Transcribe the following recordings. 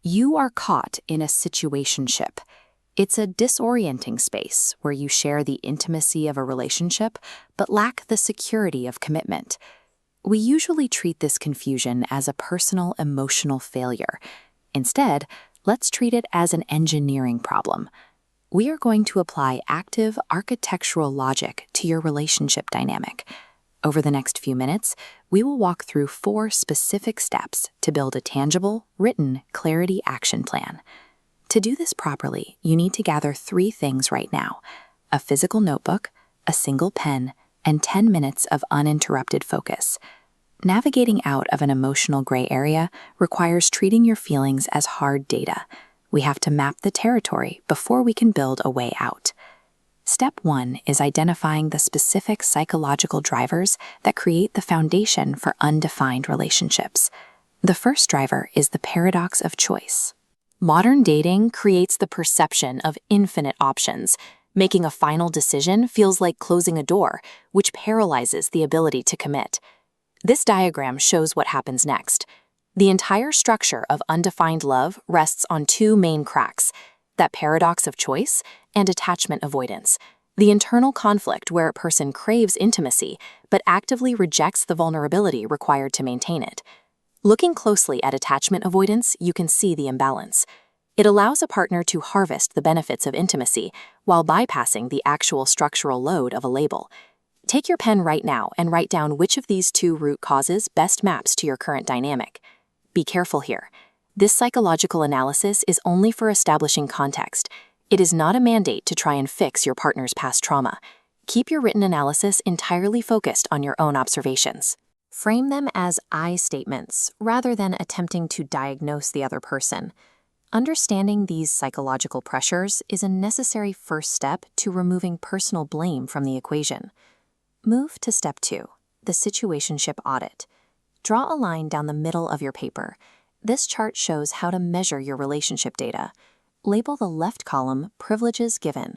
You are caught in a situationship. It's a disorienting space where you share the intimacy of a relationship but lack the security of commitment. We usually treat this confusion as a personal emotional failure. Instead, let's treat it as an engineering problem. We are going to apply active architectural logic to your relationship dynamic. Over the next few minutes, we will walk through 4 specific steps to build a tangible, written clarity action plan. To do this properly, you need to gather 3 things right now: a physical notebook, a single pen, and 10 minutes of uninterrupted focus. Navigating out of an emotional gray area requires treating your feelings as hard data. We have to map the territory before we can build a way out. Step 1 is identifying the specific psychological drivers that create the foundation for undefined relationships. The first driver is the paradox of choice. Modern dating creates the perception of infinite options. Making a final decision feels like closing a door, which paralyzes the ability to commit. This diagram shows what happens next. The entire structure of undefined love rests on 2 main cracks: that paradox of choice and attachment avoidance, the internal conflict where a person craves intimacy but actively rejects the vulnerability required to maintain it. Looking closely at attachment avoidance, you can see the imbalance. It allows a partner to harvest the benefits of intimacy while bypassing the actual structural load of a label. Take your pen right now and write down which of these 2 root causes best maps to your current dynamic. Be careful here. This psychological analysis is only for establishing context. It is not a mandate to try and fix your partner's past trauma. Keep your written analysis entirely focused on your own observations. Frame them as I statements rather than attempting to diagnose the other person. Understanding these psychological pressures is a necessary first step to removing personal blame from the equation. Move to step 2, the situationship audit. Draw a line down the middle of your paper. This chart shows how to measure your relationship data. Label the left column privileges given.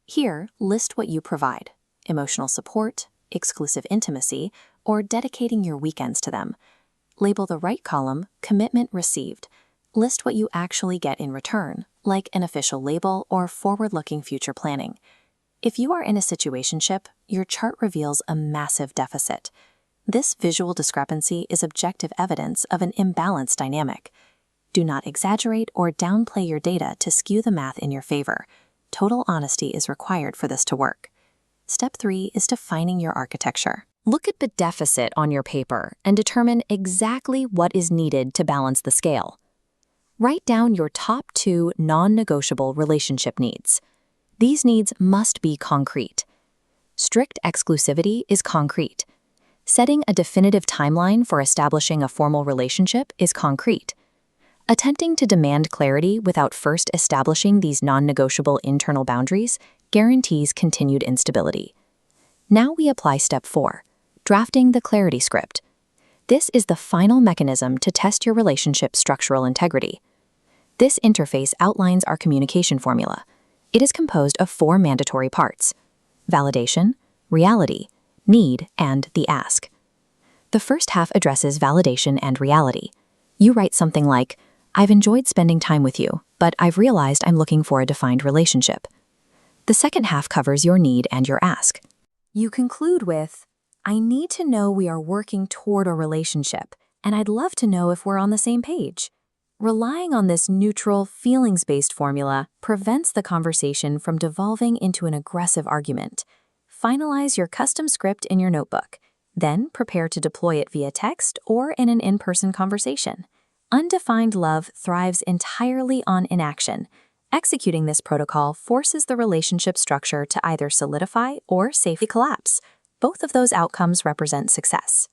Here, list what you provide: emotional support, exclusive intimacy, or dedicating your weekends to them. Label the right column commitment received. List what you actually get in return, like an official label or forward-looking future planning. If you are in a situationship, your chart reveals a massive deficit. This visual discrepancy is objective evidence of an imbalanced dynamic. Do not exaggerate or downplay your data to skew the math in your favor. Total honesty is required for this to work. Step 3 is defining your architecture. Look at the deficit on your paper and determine exactly what is needed to balance the scale. Write down your top 2 non-negotiable relationship needs. These needs must be concrete. Strict exclusivity is concrete. Setting a definitive timeline for establishing a formal relationship is concrete. Attempting to demand clarity without first establishing these non-negotiable internal boundaries guarantees continued instability. Now we apply step 4, drafting the clarity script. This is the final mechanism to test your relationship's structural integrity. This interface outlines our communication formula. It is composed of 4 mandatory parts: validation, reality, need, and the ask. The first half addresses validation and reality. You write something like, "I've enjoyed spending time with you, but I've realized I'm looking for a defined relationship." The second half covers your need and your ask. You conclude with, "I need to know we are working toward a relationship, and I'd love to know if we're on the same page." Relying on this neutral, feelings-based formula prevents the conversation from devolving into an aggressive argument. Finalize your custom script in your notebook. Then prepare to deploy it via text or in an in-person conversation. Undefined love thrives entirely on inaction. Executing this protocol forces the relationship structure to either solidify or safely collapse. Both of those outcomes represent success.